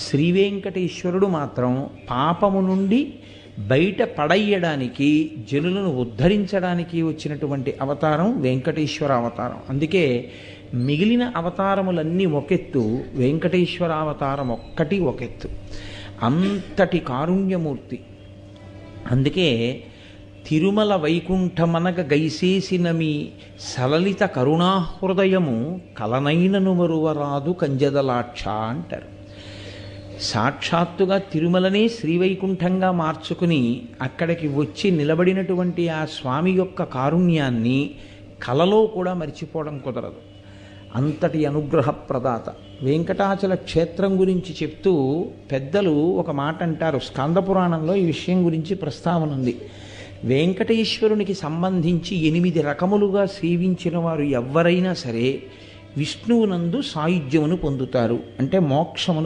శ్రీ వెంకటేశ్వరుడు మాత్రం పాపము నుండి బయట పడయ్యడానికి, జనులను ఉద్ధరించడానికి వచ్చినటువంటి అవతారం వెంకటేశ్వర అవతారం. అందుకే మిగిలిన అవతారములన్నీ ఒకెత్తు, వెంకటేశ్వర అవతారం ఒక్కటి ఒకెత్తు. అంతటి కారుణ్యమూర్తి. అందుకే తిరుమల వైకుంఠమనగ గైసేసిన మీ సలలిత కరుణాహృదయము కలనైనను మరువరాదు కంజదలాక్ష అంటారు. సాక్షాత్తుగా తిరుమలనే శ్రీవైకుంఠంగా మార్చుకుని అక్కడికి వచ్చి నిలబడినటువంటి ఆ స్వామి యొక్క కారుణ్యాన్ని కలలో కూడా మరిచిపోవడం కుదరదు. అంతటి అనుగ్రహ ప్రదాత. వెంకటాచల క్షేత్రం గురించి చెప్తూ పెద్దలు ఒక మాట అంటారు. స్కందపురాణంలో ఈ విషయం గురించి ప్రస్తావన ఉంది. వెంకటేశ్వరునికి సంబంధించి 8 రకములుగా సేవించిన వారు ఎవ్వరైనా సరే విష్ణువునందు సాయుధ్యమును పొందుతారు, అంటే మోక్షమును